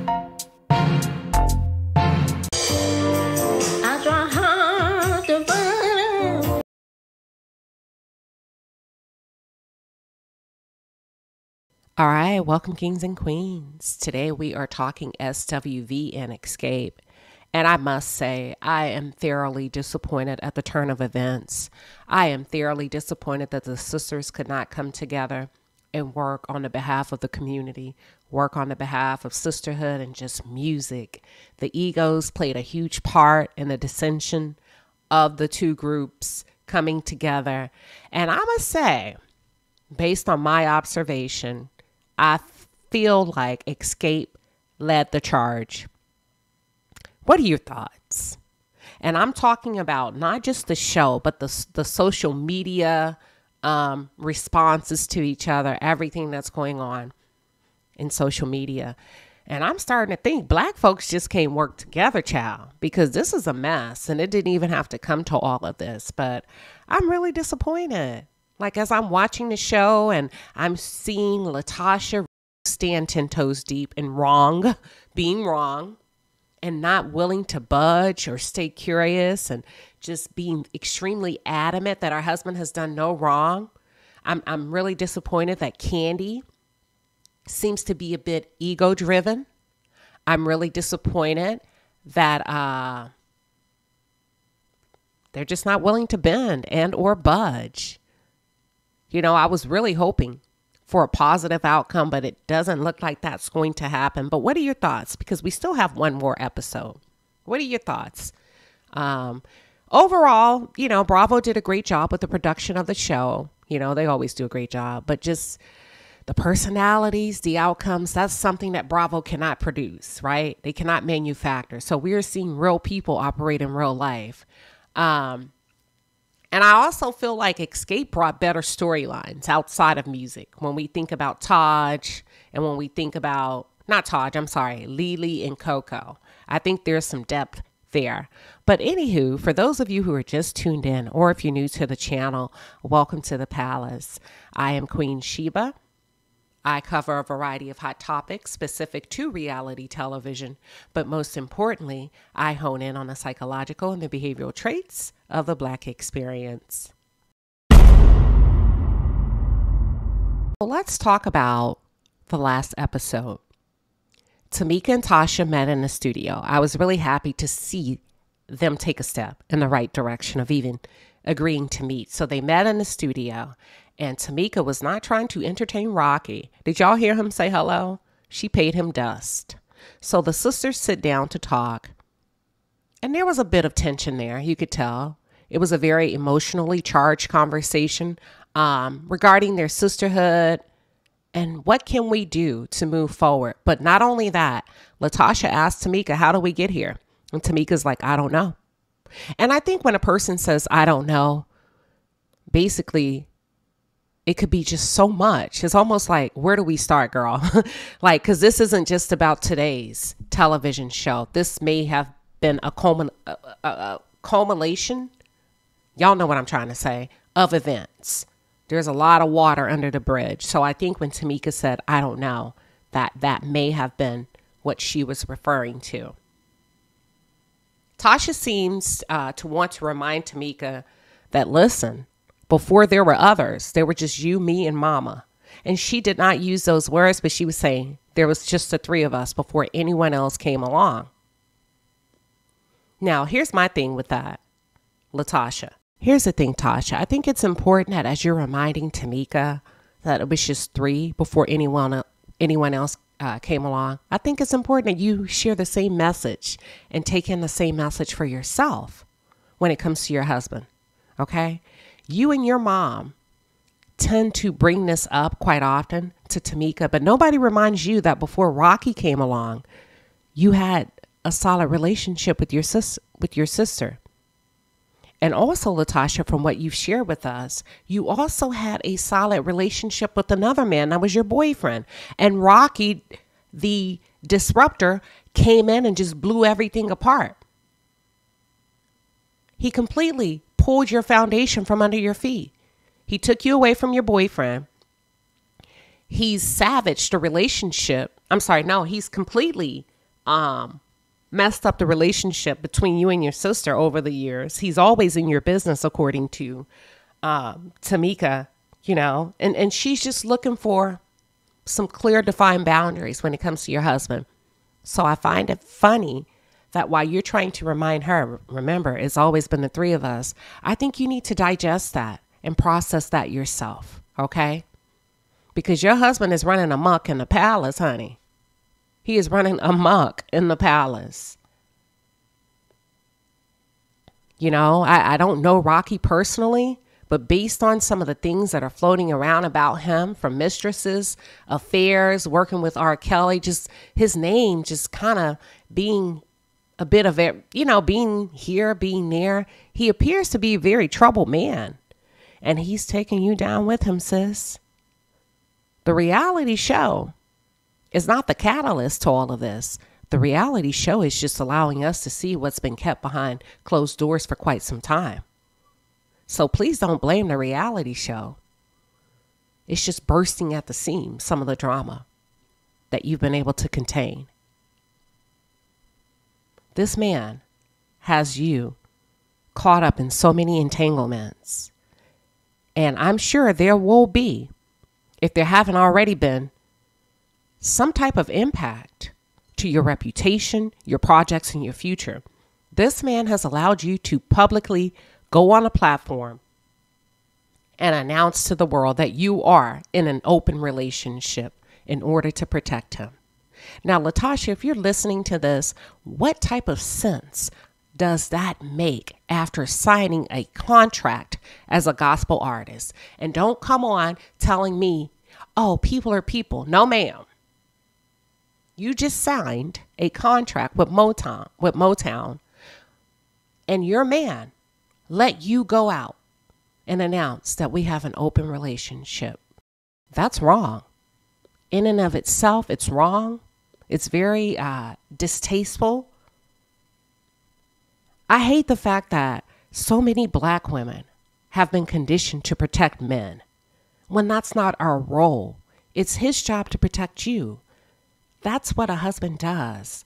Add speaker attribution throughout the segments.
Speaker 1: I try hard to find. All right, welcome kings and queens. Today we are talking SWV and xscape. And I must say, I am thoroughly disappointed at the turn of events. I am thoroughly disappointed that the sisters could not come together and work on the behalf of the community, work on the behalf of sisterhood and just music. The egos played a huge part in the dissension of the two groups coming together. And I must say, based on my observation, I feel like xscape led the charge. What are your thoughts? And I'm talking about not just the show, but the social media responses to each other, everything that's going on in social media. And I'm starting to think black folks just can't work together, child, because this is a mess and it didn't even have to come to all of this. But I'm really disappointed. Like, as I'm watching the show and I'm seeing LaTocha stand 10 toes deep in being wrong, and not willing to budge or stay curious and just being extremely adamant that her husband has done no wrong. I'm really disappointed that Candy seems to be a bit ego driven. I'm really disappointed that they're just not willing to bend and or budge. You know, I was really hoping for a positive outcome, but it doesn't look like that's going to happen. But what are your thoughts? Because we still have one more episode. What are your thoughts? Overall, you know, Bravo did a great job with the production of the show. You know, they always do a great job, but just the personalities, the outcomes, that's something that Bravo cannot produce, right? They cannot manufacture. So we are seeing real people operate in real life. And I also feel like xscape brought better storylines outside of music. When we think about Taj and when we think about, not Taj, I'm sorry, Lily and Coco. I think there's some depth there. But anywho, for those of you who are just tuned in, or if you're new to the channel, welcome to the palace. I am Queen Shiba. I cover a variety of hot topics specific to reality television, but most importantly, I hone in on the psychological and the behavioral traits of the Black experience. Well, let's talk about the last episode. Tamika and Tasha met in the studio. I was really happy to see them take a step in the right direction of even agreeing to meet. So they met in the studio. And Tamika was not trying to entertain Rocky. Did y'all hear him say hello? She paid him dust. So the sisters sit down to talk. And there was a bit of tension there, you could tell. It was a very emotionally charged conversation regarding their sisterhood and what can we do to move forward. But not only that, LaTocha asked Tamika, how do we get here? And Tamika's like, I don't know. And I think when a person says, I don't know, basically, it could be just so much. It's almost like, where do we start, girl? Like, because this isn't just about today's television show. This may have been a culmination, y'all know what I'm trying to say, of events. There's a lot of water under the bridge. So I think when Tamika said, I don't know, that may have been what she was referring to. Tasha seems to want to remind Tamika that, listen, before there were others, there were just you, me, and mama. And she did not use those words, but she was saying there was just the three of us before anyone else came along. Now, here's my thing with that, LaTocha. Here's the thing, Tasha. I think it's important that as you're reminding Tamika that it was just three before anyone else came along, I think it's important that you share the same message and take in the same message for yourself when it comes to your husband, okay? You and your mom tend to bring this up quite often to Tamika, but nobody reminds you that before Rocky came along, you had a solid relationship with your sister. And also, LaTocha, from what you've shared with us, you also had a solid relationship with another man that was your boyfriend. And Rocky, the disruptor, came in and just blew everything apart. He completely pulled your foundation from under your feet. He took you away from your boyfriend. He's savaged a relationship. I'm sorry, no, he's completely messed up the relationship between you and your sister over the years. He's always in your business, according to Tamika, and she's just looking for some clear, defined boundaries when it comes to your husband. So I find it funny that while you're trying to remind her, remember, it's always been the three of us. I think you need to digest that and process that yourself, okay? Because your husband is running amok in the palace, honey. He is running amok in the palace. I don't know Rocky personally, but based on some of the things that are floating around about him, from mistresses, affairs, working with R. Kelly, just his name just kind of being a bit of it, being here, being there. He appears to be a very troubled man, and he's taking you down with him, sis. The reality show is not the catalyst to all of this. The reality show is just allowing us to see what's been kept behind closed doors for quite some time. So please don't blame the reality show. It's just bursting at the seams, some of the drama that you've been able to contain. This man has you caught up in so many entanglements. And I'm sure there will be, if there haven't already been, some type of impact to your reputation, your projects, and your future. This man has allowed you to publicly go on a platform and announce to the world that you are in an open relationship in order to protect him. Now, LaTocha, if you're listening to this, what type of sense does that make after signing a contract as a gospel artist? And don't come on telling me, oh, people are people. No, ma'am. You just signed a contract with Motown, and your man let you go out and announce that we have an open relationship. That's wrong. In and of itself, it's wrong. It's very distasteful. I hate the fact that so many Black women have been conditioned to protect men when that's not our role. It's his job to protect you. That's what a husband does.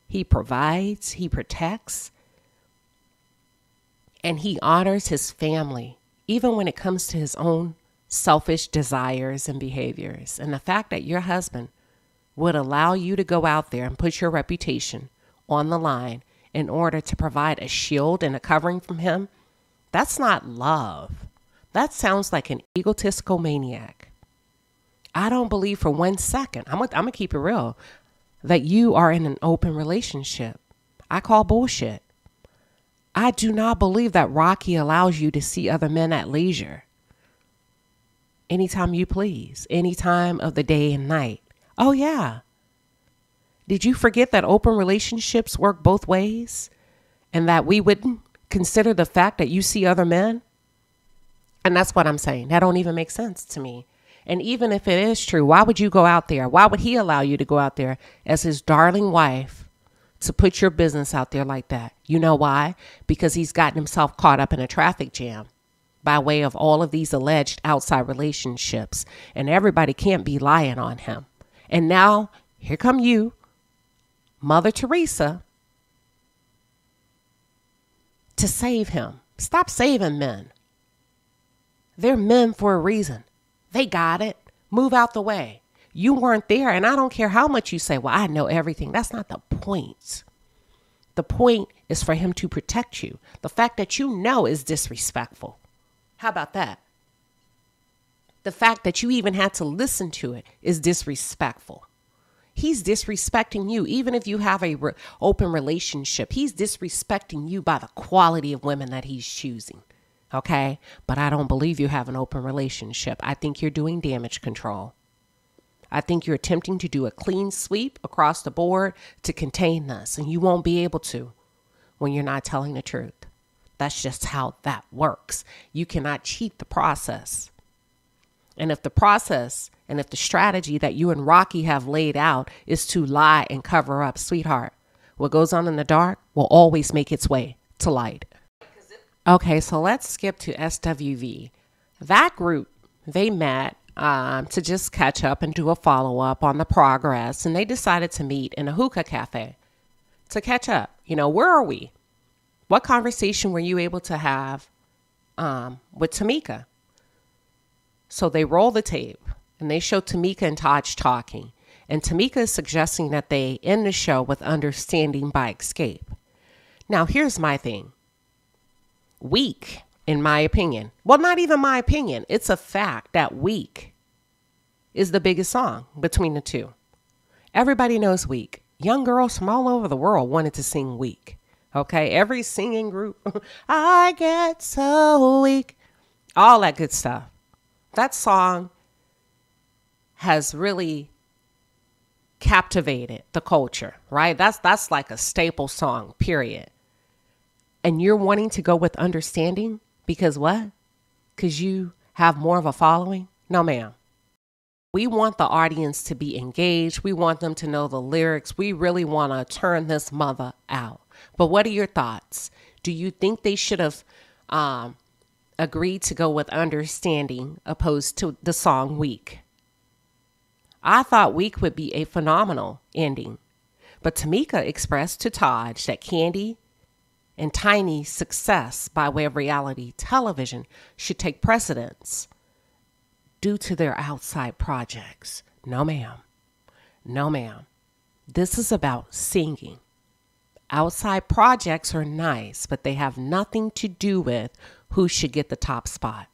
Speaker 1: He provides, he protects, and he honors his family, even when it comes to his own selfish desires and behaviors. And the fact that your husband would allow you to go out there and put your reputation on the line in order to provide a shield and a covering from him, that's not love. That sounds like an egotistical maniac. I don't believe for 1 second, I'm gonna keep it real, that you are in an open relationship. I call bullshit. I do not believe that Rocky allows you to see other men at leisure. Anytime you please, any time of the day and night. Oh yeah. Did you forget that open relationships work both ways? And that we wouldn't consider the fact that you see other men? And that's what I'm saying. That don't even make sense to me. And even if it is true, why would you go out there? Why would he allow you to go out there as his darling wife to put your business out there like that? You know why? Because he's gotten himself caught up in a traffic jam by way of all of these alleged outside relationships. And everybody can't be lying on him. And now here come you, Mother Teresa, to save him. Stop saving men. They're men for a reason. They got it. Move out the way. You weren't there, and I don't care how much you say, well, I know everything. That's not the point. The point is for him to protect you. The fact that you know is disrespectful. How about that? The fact that you even had to listen to it is disrespectful. He's disrespecting you. Even if you have a open relationship, he's disrespecting you by the quality of women that he's choosing. Okay? But I don't believe you have an open relationship. I think you're doing damage control. I think you're attempting to do a clean sweep across the board to contain this, and you won't be able to when you're not telling the truth. That's just how that works. You cannot cheat the process. And if the process and if the strategy that you and Rocky have laid out is to lie and cover up, sweetheart, what goes on in the dark will always make its way to light. Okay, so let's skip to SWV. That group, they met to just catch up and do a follow-up on the progress. And they decided to meet in a hookah cafe to catch up. Where are we? What conversation were you able to have with Tamika? So they roll the tape and they show Tamika and Taj talking. And Tamika is suggesting that they end the show with Understanding by Xscape. Now, here's my thing. Weak, in my opinion. Well, not even my opinion. It's a fact that Weak is the biggest song between the two. Everybody knows Weak. Young girls from all over the world wanted to sing Weak. Okay, every singing group. I get so weak. All that good stuff. That song has really captivated the culture, right? That's like a staple song, period. And you're wanting to go with Understanding because what? Because you have more of a following? No, ma'am. We want the audience to be engaged. We want them to know the lyrics. We really want to turn this mother out. But what are your thoughts? Do you think they should have agreed to go with Understanding opposed to the song Weak? I thought Weak would be a phenomenal ending. But Tamika expressed to Taj that Candy and Tiny's success by way of reality television should take precedence due to their outside projects. No, ma'am. No, ma'am. This is about singing. Outside projects are nice, but they have nothing to do with who should get the top spot,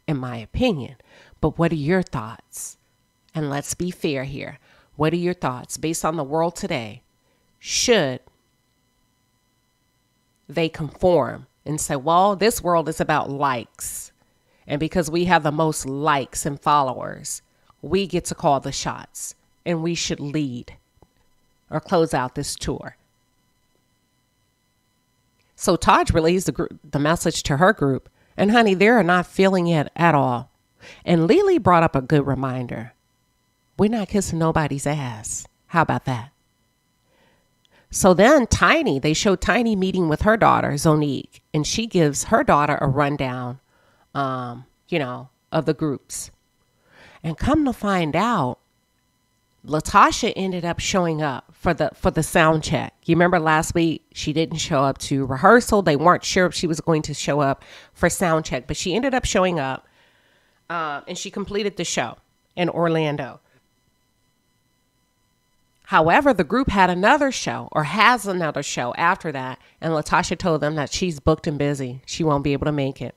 Speaker 1: in my opinion. But what are your thoughts? And let's be fair here. What are your thoughts based on the world today? Should they conform and say, well, this world is about likes. And because we have the most likes and followers, we get to call the shots and we should lead or close out this tour. So Taj relays the message to her group, and honey, they're not feeling it at all. And Lily brought up a good reminder. We're not kissing nobody's ass. How about that? So then they showed Tiny meeting with her daughter, Zonique, and she gives her daughter a rundown, of the groups. And come to find out, LaTocha ended up showing up for the sound check. You remember last week, she didn't show up to rehearsal. They weren't sure if she was going to show up for sound check, but she ended up showing up, and she completed the show in Orlando. However, the group had another show or has another show after that, and LaTocha told them that she's booked and busy. She won't be able to make it.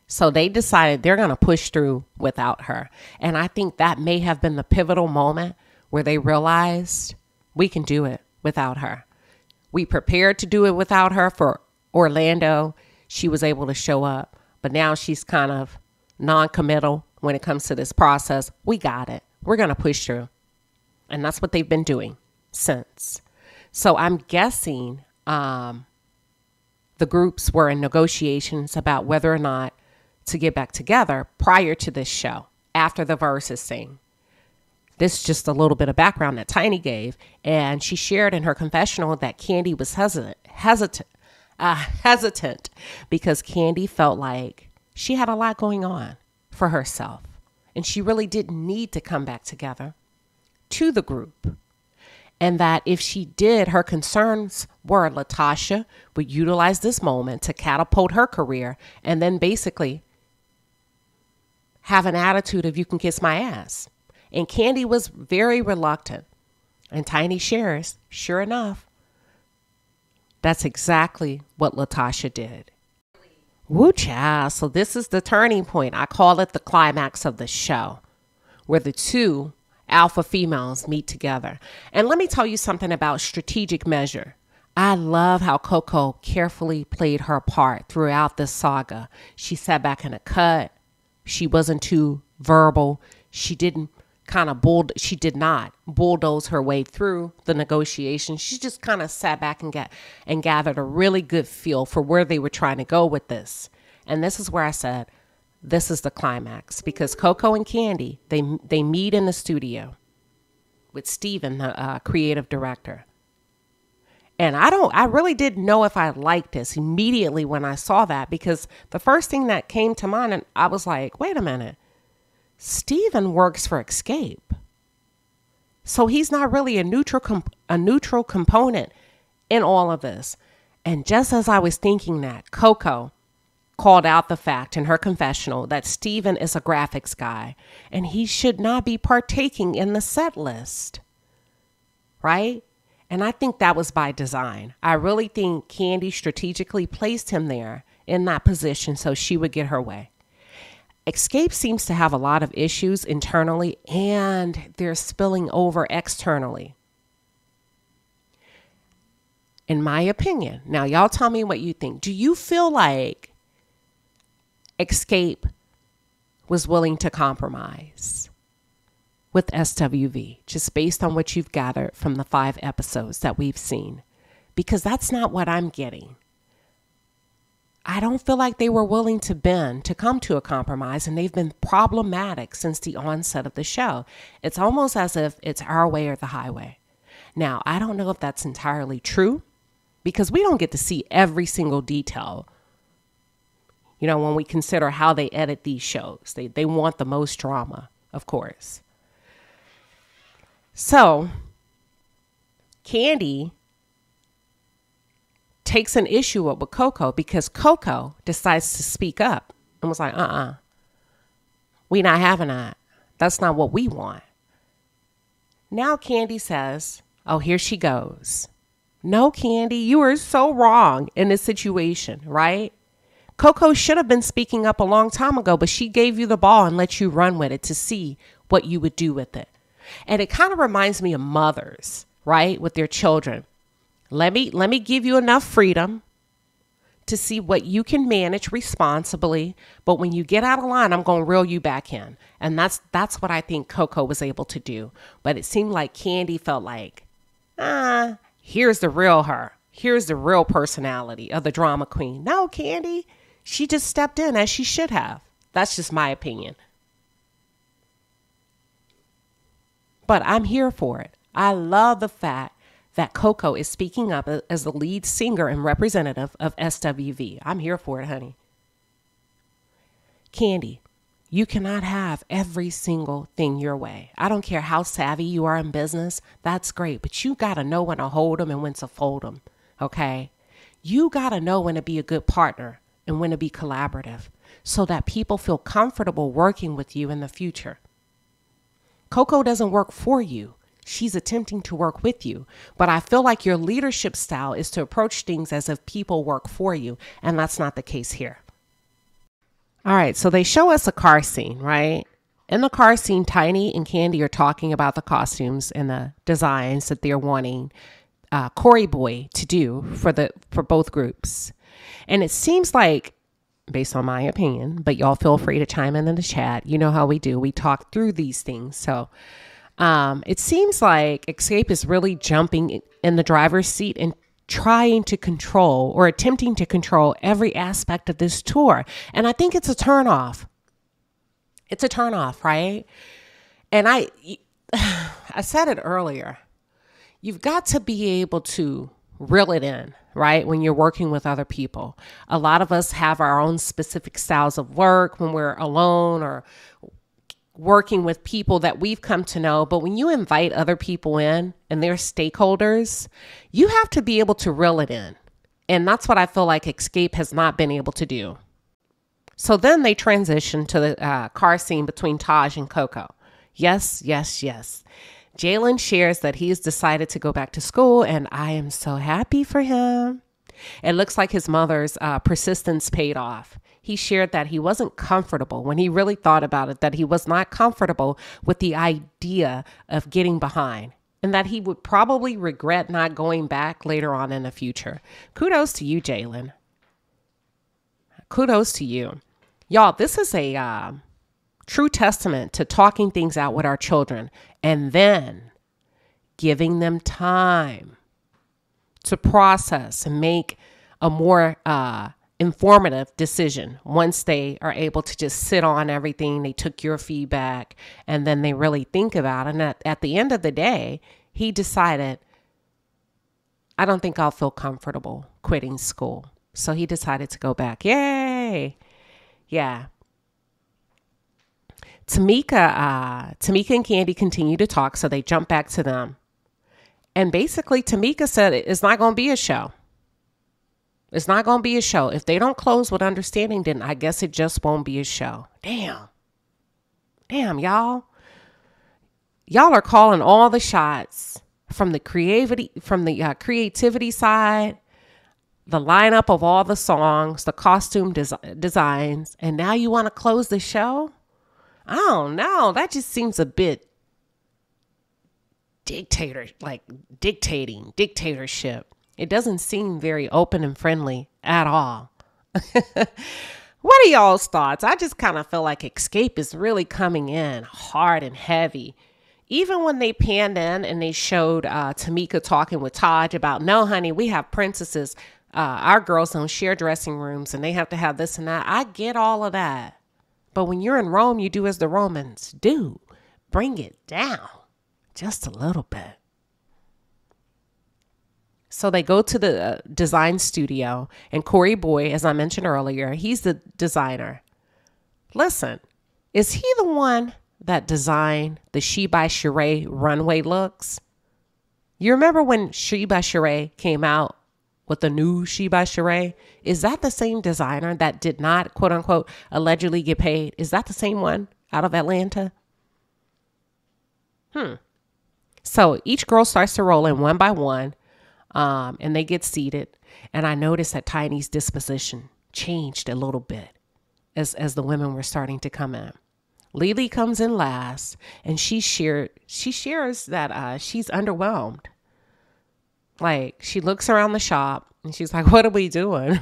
Speaker 1: So they decided they're going to push through without her. And I think that may have been the pivotal moment where they realized we can do it without her. We prepared to do it without her for Orlando. She was able to show up, but now she's kind of non-committal when it comes to this process. We got it. We're going to push through. And that's what they've been doing since. So I'm guessing the groups were in negotiations about whether or not to get back together prior to this show, after the verses sing. This is just a little bit of background that Tiny gave. And she shared in her confessional that Candy was hesitant because Candy felt like she had a lot going on for herself. And she really didn't need to come back together to the group. And that if she did, her concerns were LaTocha would utilize this moment to catapult her career and then basically have an attitude of you can kiss my ass. And Candy was very reluctant. And Tiny shares, sure enough, that's exactly what LaTocha did. Woo child. So this is the turning point. I call it the climax of the show, where the two alpha females meet together. And let me tell you something about strategic measure. I love how Coco carefully played her part throughout this saga. She sat back in a cut. She wasn't too verbal. She did not bulldoze her way through the negotiations. She just kind of sat back and gathered a really good feel for where they were trying to go with this. And this is where I said, this is the climax, because Coco and Candy, they meet in the studio with Steven, the creative director. And I really didn't know if I liked this immediately when I saw that, because the first thing that came to mind, and I was like, wait a minute, Steven works for xscape. So he's not really a neutral component in all of this. And just as I was thinking that, Coco called out the fact in her confessional that Steven is a graphics guy and he should not be partaking in the set list. Right? And I think that was by design. I really think Candy strategically placed him there in that position so she would get her way. xscape seems to have a lot of issues internally, and they're spilling over externally, in my opinion. Now, y'all tell me what you think. Do you feel like xscape was willing to compromise with SWV, just based on what you've gathered from the 5 episodes that we've seen? Because that's not what I'm getting. I don't feel like they were willing to bend to come to a compromise, and they've been problematic since the onset of the show. It's almost as if it's our way or the highway. Now, I don't know if that's entirely true, because we don't get to see every single detail. You know, when we consider how they edit these shows, they want the most drama, of course. So, Candy takes an issue up with Coco because Coco decides to speak up and was like, we not having that. That's not what we want. Now Candy says, oh, here she goes. No, Candy, you are so wrong in this situation, right? Coco should have been speaking up a long time ago, but she gave you the ball and let you run with it to see what you would do with it. And it kind of reminds me of mothers, right, with their children. Let me give you enough freedom to see what you can manage responsibly. But when you get out of line, I'm going to reel you back in. And that's what I think Coco was able to do. But it seemed like Candy felt like, here's the real her. Here's the real personality of the drama queen. No, Candy, she just stepped in as she should have. That's just my opinion. But I'm here for it. I love the fact that Coco is speaking up as the lead singer and representative of SWV. I'm here for it, honey. Candy, you cannot have every single thing your way. I don't care how savvy you are in business. That's great. But you got to know when to hold them and when to fold them. Okay? You got to know when to be a good partner and when to be collaborative so that people feel comfortable working with you in the future. Coco doesn't work for you. She's attempting to work with you. But I feel like your leadership style is to approach things as if people work for you. And that's not the case here. All right. So they show us a car scene, right? In the car scene, Tiny and Candy are talking about the costumes and the designs that they're wanting Corey Boy to do for both groups. And it seems like, based on my opinion, but y'all feel free to chime in the chat. You know how we do. We talk through these things. So it seems like xscape is really jumping in the driver's seat and trying to control or attempting to control every aspect of this tour. And I think it's a turnoff. It's a turnoff, right? And I said it earlier. You've got to be able to reel it in, right? When you're working with other people. A lot of us have our own specific styles of work when we're alone or working with people that we've come to know. But when you invite other people in and they're stakeholders, you have to be able to reel it in. And that's what I feel like xscape has not been able to do. So then they transition to the car scene between Taj and Coco. Yes, yes, yes. Jalens shares that he has decided to go back to school, and I am so happy for him. It looks like his mother's persistence paid off. He shared that he wasn't comfortable when he really thought about it, that he was not comfortable with the idea of getting behind and that he would probably regret not going back later on in the future. Kudos to you, Jalens. Kudos to you. Y'all, this is a true testament to talking things out with our children and then giving them time to process and make a more informative decision once they are able to just sit on everything. They took your feedback and then they really think about it. And at the end of the day, he decided I don't think I'll feel comfortable quitting school. So he decided to go back. Yay. Yeah. Tamika and Candy continue to talk, so they jump back to them. And basically, Tamika said it's not going to be a show. It's not going to be a show. If they don't close with understanding, then I guess it just won't be a show. Damn, y'all. Y'all are calling all the shots from the creativity side, the lineup of all the songs, the costume designs, and now you want to close the show? I don't know. That just seems a bit dictatorship. It doesn't seem very open and friendly at all. What are y'all's thoughts? I just kind of feel like Xscape is really coming in hard and heavy. Even when they panned in and they showed Tamika talking with Taj about, no, honey, we have princesses. Our girls don't share dressing rooms and they have to have this and that. I get all of that. But when you're in Rome, you do as the Romans do. Bring it down just a little bit. So they go to the design studio, and Corey Boy, as I mentioned earlier, he's the designer. Listen, is he the one that designed the She by Sheree runway looks? You remember when She by Sheree came out with the new She by Sheree? Is that the same designer that did not, quote unquote, allegedly get paid? Is that the same one out of Atlanta? So each girl starts to roll in one by one, and they get seated. And I noticed that Tiny's disposition changed a little bit as the women were starting to come in. Lily comes in last, and she shares that she's underwhelmed. Like, she looks around the shop and she's like, what are we doing?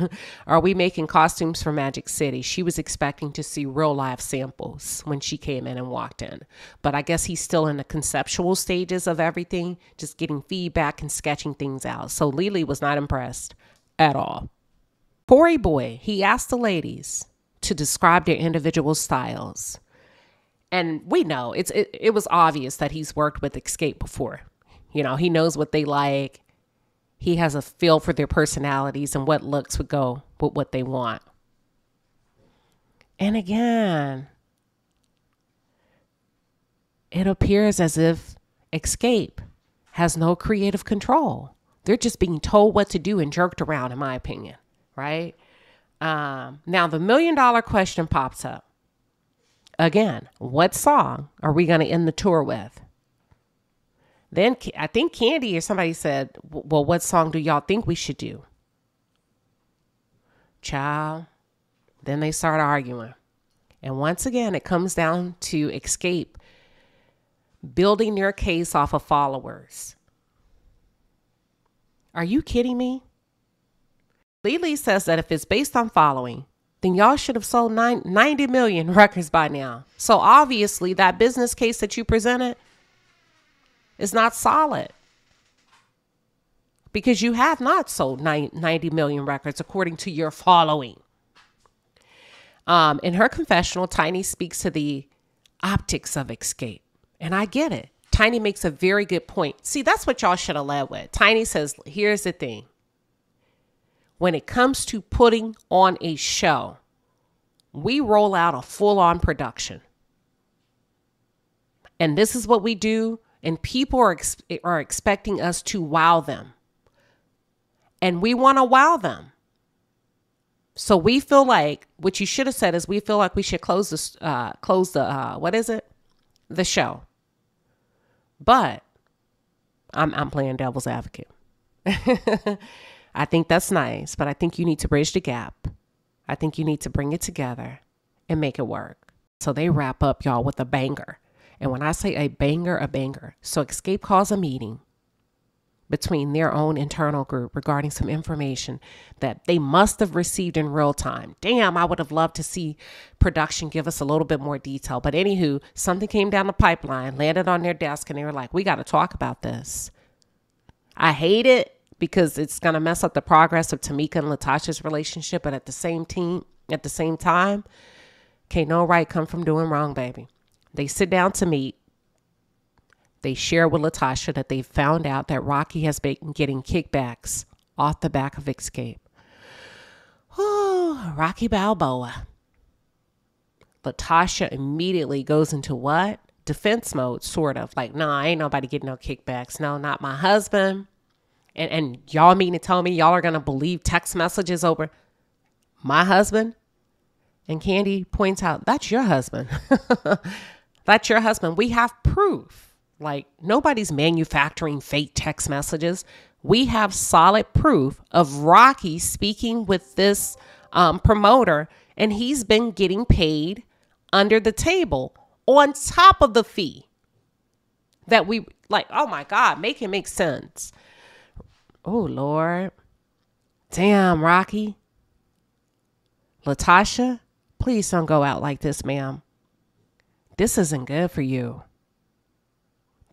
Speaker 1: Are we making costumes for Magic City? She was expecting to see real live samples when she came in and walked in. But I guess he's still in the conceptual stages of everything, just getting feedback and sketching things out. So Lily was not impressed at all. Corey Boy, he asked the ladies to describe their individual styles. And we know it was obvious that he's worked with Xscape before. You know, he knows what they like. He has a feel for their personalities and what looks would go with what they want. And again, it appears as if Xscape has no creative control. They're just being told what to do and jerked around, in my opinion, right? Now, the $1 million question pops up. Again, what song are we going to end the tour with? Then I think Candy or somebody said, well, what song do y'all think we should do? Child. Then they start arguing. And once again, it comes down to Xscape building their case off of followers. Are you kidding me? Lily says that if it's based on following, then y'all should have sold 90 million records by now. So obviously that business case that you presented is not solid, because you have not sold 90 million records according to your following. In her confessional, Tiny speaks to the optics of Xscape. And I get it. Tiny makes a very good point. See, that's what y'all should have led with. Tiny says, here's the thing. When it comes to putting on a show, we roll out a full-on production. And this is what we do. And people are expecting us to wow them. And we want to wow them. So we feel like, what you should have said is, we feel like we should close the show. But I'm playing devil's advocate. I think that's nice, but I think you need to bridge the gap. I think you need to bring it together and make it work. So they wrap up, y'all, with a banger. And when I say a banger, so Xscape calls a meeting between their own internal group regarding some information that they must have received in real time. Damn, I would have loved to see production give us a little bit more detail. But anywho, something came down the pipeline, landed on their desk, and they were like, we got to talk about this. I hate it because it's going to mess up the progress of Tamika and LaTocha's relationship. But at the same time, can't no right come from doing wrong, baby. They sit down to meet. They share with LaTocha that they found out that Rocky has been getting kickbacks off the back of xscape. Oh, Rocky Balboa. LaTocha immediately goes into what? Defense mode, sort of. Like, nah, ain't nobody getting no kickbacks. No, not my husband. And y'all mean to tell me y'all are going to believe text messages over my husband? And Candy points out, that's your husband. That's your husband. We have proof. Like, nobody's manufacturing fake text messages. We have solid proof of Rocky speaking with this promoter, and he's been getting paid under the table on top of the fee that we like. Oh my God, make it make sense. Oh Lord. Damn, Rocky. LaTocha, please don't go out like this, ma'am. This isn't good for you.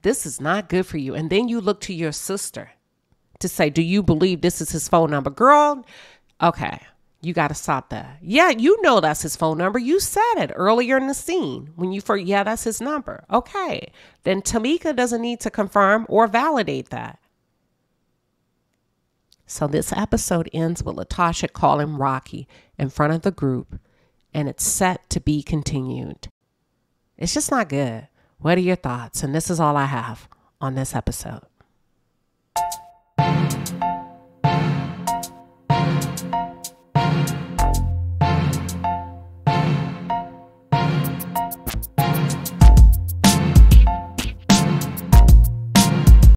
Speaker 1: This is not good for you. And then you look to your sister to say, do you believe this is his phone number? Girl, okay, you got to stop that. Yeah, you know that's his phone number. You said it earlier in the scene when you first, yeah, that's his number. Okay, then Tamika doesn't need to confirm or validate that. So this episode ends with LaTocha calling Rocky in front of the group, and it's set to be continued. It's just not good. What are your thoughts? And this is all I have on this episode.